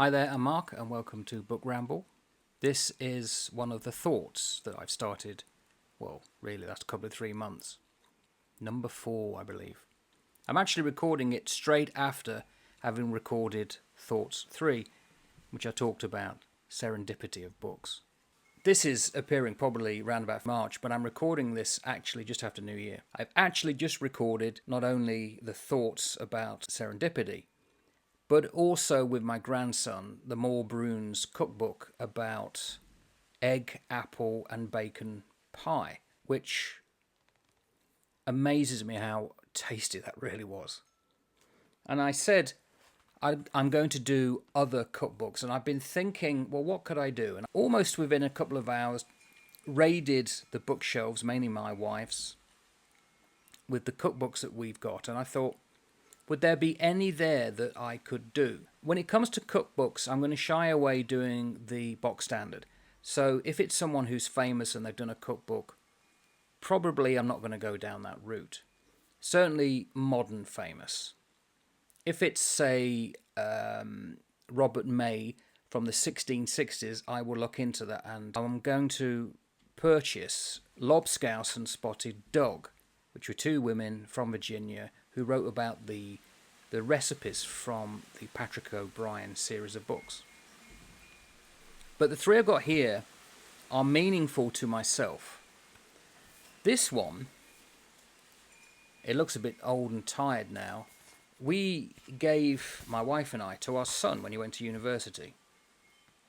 Hi there, I'm Mark, and welcome to Book Ramble. This is one of the thoughts that I've started, well, really, that's a couple of 3 months. Number 4, I believe. I'm actually recording it straight after having recorded Thoughts 3, which I talked about, serendipity of books. This is appearing probably around about March, but I'm recording this actually just after New Year. I've actually just recorded not only the thoughts about serendipity, but also with my grandson, the More Bruins cookbook about egg, apple, and bacon pie, which amazes me how tasty that really was. And I said, I'm going to do other cookbooks, and I've been thinking, well, what could I do? And almost within a couple of hours, raided the bookshelves, mainly my wife's, with the cookbooks that we've got, and I thought, would there be any there that I could do? When it comes to cookbooks, I'm going to shy away doing the box standard. So if it's someone who's famous and they've done a cookbook, probably I'm not going to go down that route. Certainly modern famous. If it's, say, Robert May from the 1660s, I will look into that, and I'm going to purchase Lobscouse and Spotted Dog, which were two women from Virginia who wrote about the recipes from the Patrick O'Brian series of books. But the three I've got here are meaningful to myself. This one, it looks a bit old and tired now. We gave, my wife and I, to our son when he went to university.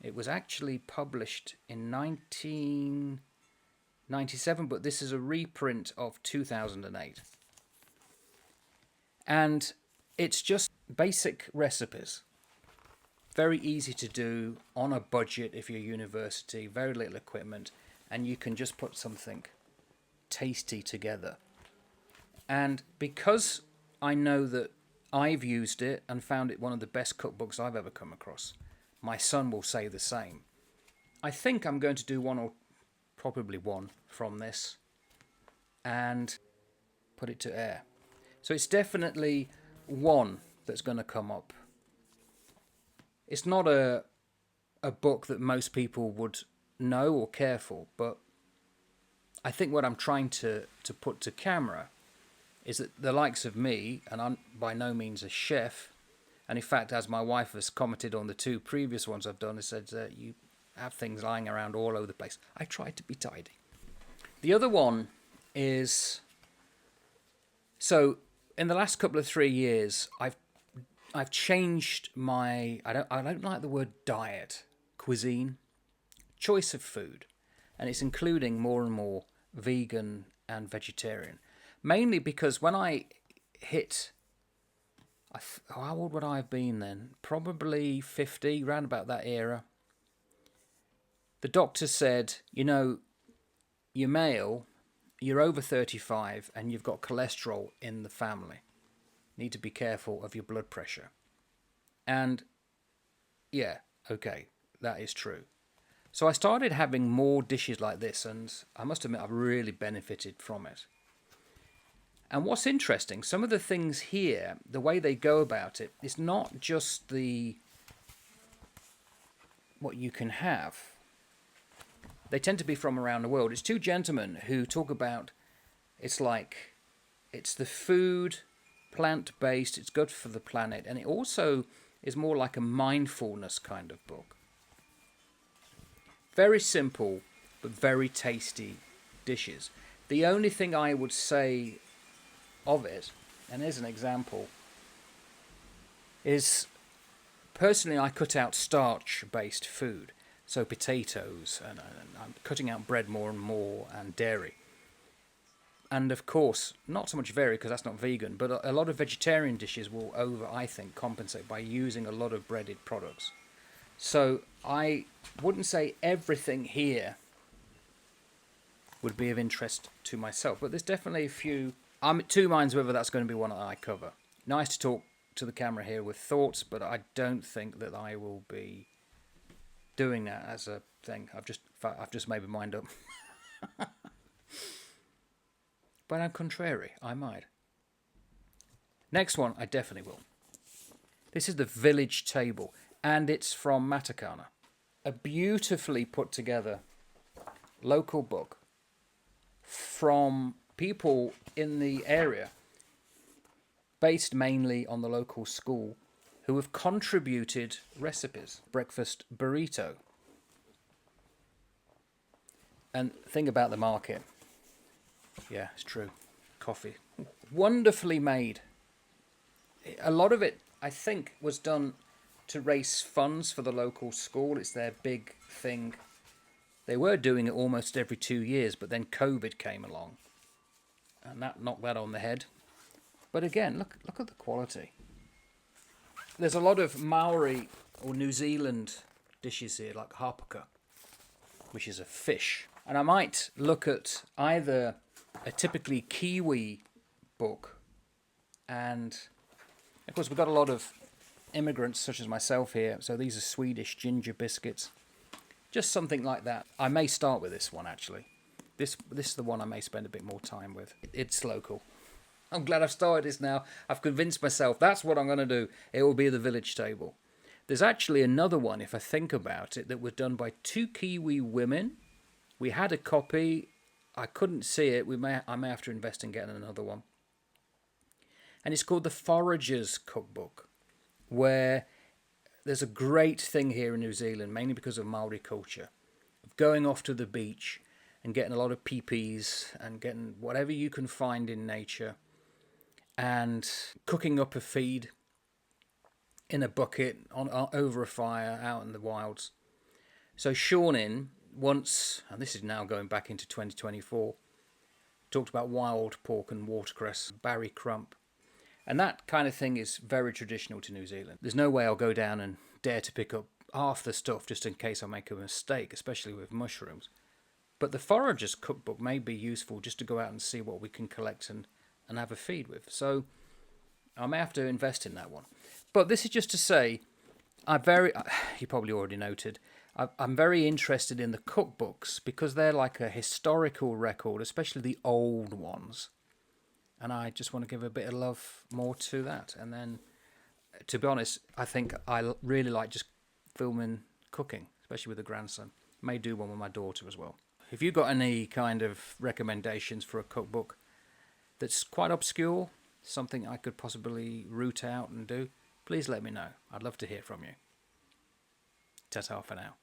It was actually published in 1997, but this is a reprint of 2008. And it's just basic recipes. Very easy to do, on a budget if you're university, very little equipment, and you can just put something tasty together. And because I know that I've used it and found it one of the best cookbooks I've ever come across, my son will say the same. I think I'm going to do one, or probably one, from this and put it to air. So it's definitely one that's going to come up. It's not a book that most people would know or care for, but I think what I'm trying to put to camera is that the likes of me, and I'm by no means a chef, and in fact, as my wife has commented on the two previous ones I've done, has said you have things lying around all over the place. I try to be tidy. The other one is, so in the last couple of 3 years, I've changed my, I don't like the word diet, cuisine, choice of food, and it's including more and more vegan and vegetarian. Mainly because when I hit, how old would I have been then? Probably 50, round about that era. The doctor said, you're male, you're over 35, and you've got cholesterol in the family. Need to be careful of your blood pressure. And yeah, okay, that is true. So I started having more dishes like this, and I must admit I've really benefited from it. And what's interesting, some of the things here, the way they go about it, is not just what you can have. They tend to be from around the world. It's two gentlemen who talk about, it's the food, plant-based, it's good for the planet, and it also is more like a mindfulness kind of book. Very simple, but very tasty dishes. The only thing I would say of it, and here's an example, is personally I cut out starch-based food. So potatoes, and I'm cutting out bread more and more, and dairy. And of course, not so much dairy because that's not vegan, but a lot of vegetarian dishes will I think, compensate by using a lot of breaded products. So I wouldn't say everything here would be of interest to myself, but there's definitely a few. I'm at two minds whether that's going to be one that I cover. Nice to talk to the camera here with thoughts, but I don't think that I will be doing that as a thing. I've just made my mind up. But I'm contrary. I might. Next one, I definitely will. This is the village table. and it's from Matakana. A beautifully put together local book from people in the area, based mainly on the local school, who have contributed recipes. Breakfast burrito. And think about the market. Yeah, it's true. Coffee. Wonderfully made. A lot of it, I think, was done to raise funds for the local school. It's their big thing. They were doing it almost every 2 years, but then COVID came along, and that knocked that on the head. But again, look at the quality. There's a lot of Maori or New Zealand dishes here, like hapaka, which is a fish. And I might look at either a typically Kiwi book, and of course we've got a lot of immigrants such as myself here, so these are Swedish ginger biscuits. Just something like that. I may start with this one, actually. This is the one I may spend a bit more time with. It's local. I'm glad I've started this now. I've convinced myself that's what I'm going to do. It will be the village table. There's actually another one, if I think about it, that was done by 2 Kiwi women. We had a copy. I couldn't see it. I may have to invest in getting another one. And it's called the Forager's Cookbook, where there's a great thing here in New Zealand, mainly because of Maori culture, of going off to the beach and getting a lot of peepees and getting whatever you can find in nature and cooking up a feed in a bucket over a fire out in the wilds. So Seanin once, and this is now going back into 2024, talked about wild pork and watercress, Barry Crump. And that kind of thing is very traditional to New Zealand. There's no way I'll go down and dare to pick up half the stuff just in case I make a mistake, especially with mushrooms. But the Forager's Cookbook may be useful just to go out and see what we can collect and have a feed with. So I may have to invest in that one. But this is just to say, you probably already noted, I'm very interested in the cookbooks because they're like a historical record, especially the old ones. And I just want to give a bit of love more to that. And then, to be honest, I think I really like just filming cooking, especially with the grandson. May do one with my daughter as well. If you've got any kind of recommendations for a cookbook that's quite obscure, something I could possibly root out and do, please let me know. I'd love to hear from you. Ta-ta for now.